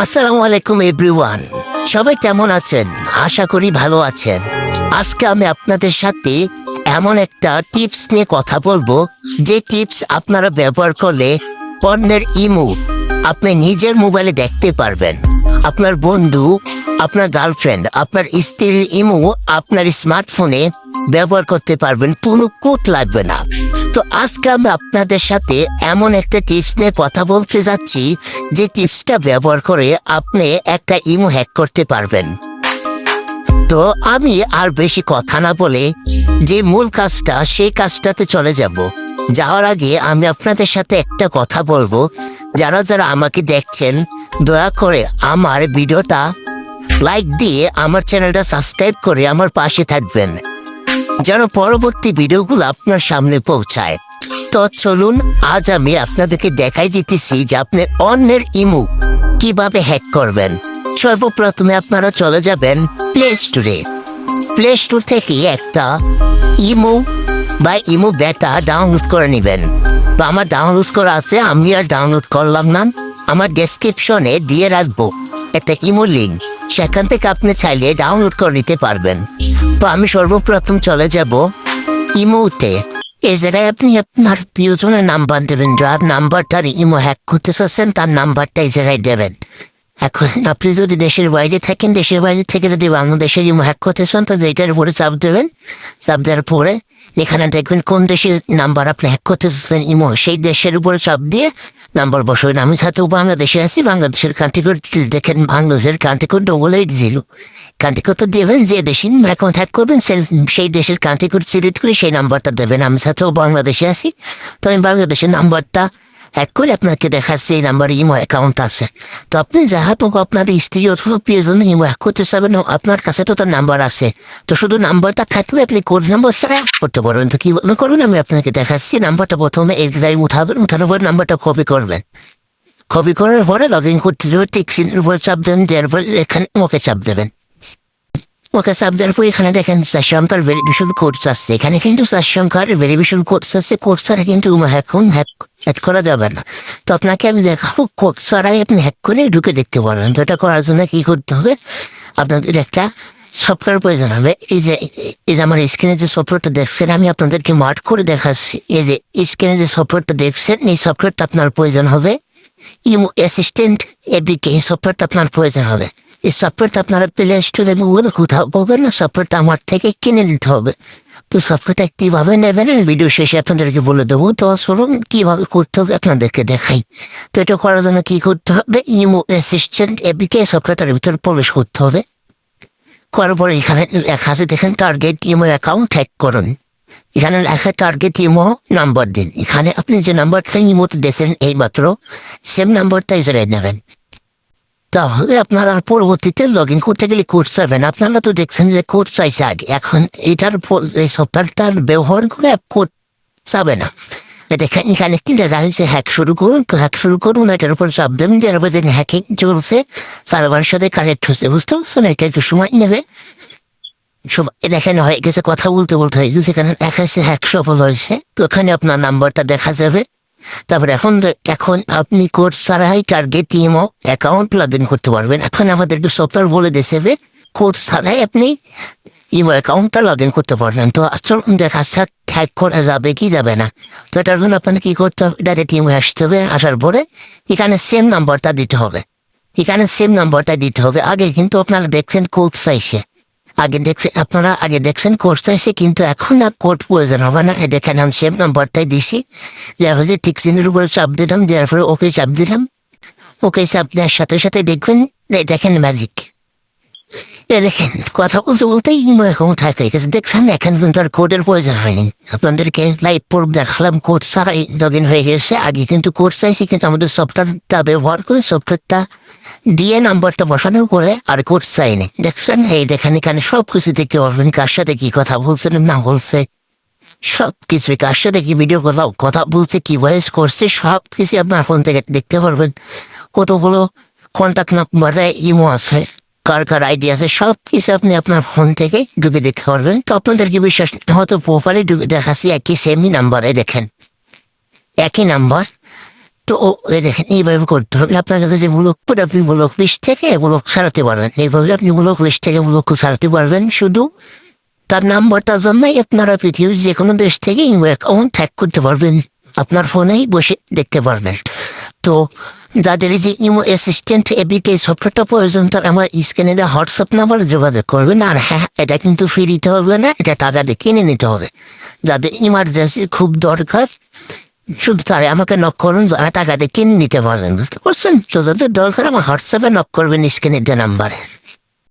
আসসালামু আলাইকুম এভরিওয়ান। সবাই কেমন আছেন? আশা করি ভালো আছেন। আজকে আমি আপনাদের সাথে এমন একটা টিপস নিয়ে কথা বলবো, যে টিপস আপনারা ব্যবহার করলে অন্যের ইমো আপনি নিজের মোবাইলে দেখতে পারবেন। আপনার বন্ধু, আপনার গার্লফ্রেন্ড, আপনার স্ত্রীর ইমো আপনার স্মার্টফোনে ব্যবহার করতে পারবেন, কোনো কোড লাগবে না। তো আজকে আমি আপনাদের সাথে এমন একটা টিপস নিয়ে কথা বলতে যাচ্ছি, যে টিপসটা ব্যবহার করে আপনি একটা ইমো হ্যাক করতে পারবেন। তো আমি আর বেশি কথা না বলে যে মূল কাজটা, সেই কাজটাতে চলে যাব। যাওয়ার আগে আমি আপনাদের সাথে একটা কথা বলবো, যারা যারা আমাকে দেখছেন দয়া করে আমার ভিডিওটা লাইক দিয়ে আমার চ্যানেলটা সাবস্ক্রাইব করে আমার পাশে থাকবেন, যেন পরবর্তী ভিডিওগুলো আপনার সামনে পৌঁছায়। তো চলুন, আজ আমি আপনাদেরকে দেখাই দিতেছি যে আপনি অন্যের ইমো কিভাবে হ্যাক করবেন। সর্বপ্রথমে আপনারা চলে যাবেন প্লে স্টোরে। প্লে স্টোর থেকে একটা ইমো বা ইমো বেটা ডাউনলোড করে নেবেন। তো আমার ডাউনলোড করা আছে, আমি আর ডাউনলোড করলাম না। আমার ডেসক্রিপশনে দিয়ে রাখবো একটা ইমো লিঙ্ক, সেখান থেকে আপনি চাইলে ডাউনলোড করে নিতে পারবেন। তো আমি সর্বপ্রথম চলে যাব ইমোতে। এই জায়গায় আপনি আপনার প্রিয়জনের নাম্বার দেবেন, যার নাম্বারটার ইমো হ্যাক করতে চাচ্ছেন তার নাম্বারটা এই জায়গায় দেবেন। এখন আপনি যদি দেশের বাইরে থাকেন, দেশের বাইরে থেকে যদি বাংলাদেশের ইমো হ্যাক করতে চান, তাহলে এটার উপরে চাপ দেবেন। চাপ দেওয়ার পরে এখানে দেখবেন কোন দেশের নাম্বার আপনি হ্যাক করতে চাচ্ছেন ইমো, সেই দেশের উপরে চাপ দিয়ে নাম্বার বসবেন। আমি সাথেও বাংলাদেশে আছি, বাংলাদেশের কান্ট্রি কোড দেখেন, বাংলাদেশের country code double 8 0 country code দেবেন। যে দেশে অ্যাকাউন্ট হ্যাক করবেন সেই দেশের কান্ট্রি কোড সিলেক্ট করে সেই নাম্বারটা দেবেন। আমি সাথেও বাংলাদেশে আছি, তো আমি বাংলাদেশের নাম্বারটা হ্যাক করে আপনাকে দেখাচ্ছি এই নাম্বারে ইমো অ্যাকাউন্ট আছে। তো আপনি যাহা হোক আপনার স্ত্রী অথবা প্রিয়জন ইমো হ্যাক করতে চাবেন, আপনার কাছে তো তার নাম্বার আছে। তো শুধু নাম্বারটা থাকলে আপনি কোড নাম্বার ছাড়া করতে পারবেন। তো কি করবেন আমি আপনাকে দেখাচ্ছি। নাম্বারটা প্রথমে এই জায়গায় উঠাবেন, উঠানোর পর নাম্বারটা কপি করবেন। কপি করার পরে লগ ইন করতে দেবেন, টিকসিনের উপর চাপ দেবেন, দেওয়ার পরে এখানে ওকে চাপ দেবেন। ওকে চাপ দেওয়ার পর এখানে দেখেন 4 সংখ্যার ভেরিফিকেশন কোড আসছে। এখানে কিন্তু 4 সংখ্যার ভেরিফিকেশন কোড আসছে। কোড ছাড়া কিন্তু এখন হ্যাক করা যাবে না। তো আপনাকে আমি দেখাবো কোড ছাড়াই আপনি হ্যাক করে ঢুকে দেখতে পারবেন। তো এটা করার জন্য কি করতে হবে, আপনাদের একটা সফটওয়্যার প্রয়োজন হবে। এই যে আমার স্ক্রিনে যে সফটওয়্যারটা দেখছেন, আমি আপনাদেরকে মার্ক করে দেখাচ্ছি। এই যে স্ক্রিনে যে সফটওয়্যারটা দেখছেন, এই সফটওয়্যারটা আপনার প্রয়োজন হবে। ইমো অ্যাসিস্ট্যান্ট এবিকে, এই সফটওয়্যারটা আপনার প্রয়োজন হবে। এই সফটওয়্যারটা আপনারা প্লে স্টোরে গুগলে কোথাও পাবেন না, সফটওয়্যারটা আমার থেকে কিনে নিতে হবে। তো সফটওয়্যারটা কীভাবে নেবেন ভিডিও শেষে আপনাদেরকে বলে দেবো। তো চলুন কীভাবে করতে হবে আপনাদেরকে দেখাই। তো এটা করার জন্য কী করতে হবে, ইমো অ্যাসিস্ট্যান্ট এবিকে সফটওয়্যারটার ভিতরে প্রবেশ করতে হবে। করার পরে এখানে লেখা আছে দেখেন, টার্গেট ইমো অ্যাকাউন্ট হ্যাক করুন। এখানে লেখা টার্গেট ইমো নাম্বার দিন। এখানে আপনি যে নাম্বারটা ইমোতে দিয়েছেন এইমাত্র, সেম নাম্বারটা এই জায়গায় নেবেন। তাহলে আপনারা পরবর্তীতে লগ ইন করতে গেলে কোড চাইবেন। আপনারা তো দেখছেন যে কোড চাইছে আগে, এখন এটার এই সফটওয়্যারটার ব্যবহার করে কোড চাবে না। দেখেন এখানে তিনটা জানিয়েছে হ্যাক শুরু করুন। তো হ্যাক শুরু করুন, এটার উপর চাপ দেবেন, যার উপর হ্যাকিং চলছে, সার্ভারের সাথে কানেক্ট হচ্ছে, বুঝতে পারছেন? এটা একটু সময় নেবে। দেখেন হয়ে গেছে, কথা বলতে বলতে হয়ে গেছে। এখানে দেখা যাচ্ছে হ্যাক সফল হয়েছে। তো ওখানে আপনার নাম্বারটা দেখা যাবে। তারপরে এখন আপনি কোড ছাড়াই target imo account log in করতে পারবেন। এখন আমাদেরকে সফটওয়্যার বলে দিয়েছে যে কোড ছাড়াই আপনি ইমো অ্যাকাউন্টটা লগ ইন করতে পারবেন। তো আসল দেখা যাক হ্যাক করা যাবে কি যাবে না। তো এটার জন্য আপনাকে কী করতে হবে, ডাইরেক্ট ইমো আসতে হবে। আসার পরে এখানে সেম নাম্বারটা দিতে হবে। আগে কিন্তু আপনারা দেখছেন কোড চাইছে, আগে দেখছেন কোড চাইছে, কিন্তু এখন আর কোড প্রয়োজন হবে না। দেখেন আমি সেম নাম্বারটাই দিছি। যা হচ্ছে টিকসিনের উপরে চাপ দিলাম, দেওয়ার পরে ওকে চাপ দিলাম। ওকে চাপ দেওয়ার সাথে সাথে দেখেন ম্যাজিক। দেখেন কথা বলতে বলতেই ইমো অ্যাকাউন্ট হ্যাক হয়ে গেছে। দেখছেন এখন কিন্তু আর কোডের প্রয়োজন হয়নি। আপনাদেরকে লাইভ প্রুফ দেখালাম, কোড ছাড়াই লগ ইন হয়ে গেছে। আগে কিন্তু কোড চাইছি, কিন্তু আমাদের সফটওয়্যারটা ব্যবহার করে সফটওয়্যারটা দিয়ে নাম্বারটা বসানোর করে আর কোড চাইনি। দেখছেন, এই দেখেন এখানে সব কিছু দেখতে পারবেন, কার সাথে কি কথা বলছেন না বলছে, সব কিছু, কার সাথে কি ভিডিও কথা বলছে, কি ভয়েস করছে, সব কিছু আপনার ফোন থেকে দেখতে পারবেন। কতগুলো কন্ট্যাক্ট নাম্বারে ইমো আছে, কার কার আইডি আছে, সব কিছু আপনি আপনার ফোন থেকে ঢুকে দেখতে পারবেন। তো আপনাদেরকে বিশ্বাস হয়তো প্রোফাইলে ঢুকে দেখাচ্ছি একই সেমই নাম্বারে, দেখেন একই নাম্বার। তো দেখেন এইভাবে করতে হবে। আপনার কাছে যে ব্লক করে আপনি ব্লক লিস্ট থেকে ব্লক ছাড়াতে পারবেন, এইভাবে আপনি ব্লক লিস্ট থেকে ব্লক ছাড়াতে পারবেন। শুধু তার নাম্বারটার জন্যই আপনারা পৃথিবীর যে কোনো দেশ থেকে ইমো অ্যাকাউন্ট হ্যাক করতে পারবেন, আপনার ফোনেই বসে দেখতে পারবেন। তো যাদের এই যে ইমো অ্যাসিস্ট্যান্ট এবিকে সফটওয়্যারটা প্রয়োজন, তার আমার স্ক্রিনে হোয়াটসঅ্যাপ নাম্বারে যোগাযোগ করবেন। আর হ্যাঁ, এটা কিন্তু ফ্রি দিতে হবে না, এটা টাকা দিয়ে কিনে নিতে হবে। যাদের ইমার্জেন্সি খুব দরকার শুধু তারা আমাকে নক করুন, যারা টাকা দিয়ে কিনে নিতে পারবেন, বুঝতে পারছেন? তো যাদের দরকার আমার হোয়াটসঅ্যাপে নক করবেন স্ক্রিনের যে নাম্বারে।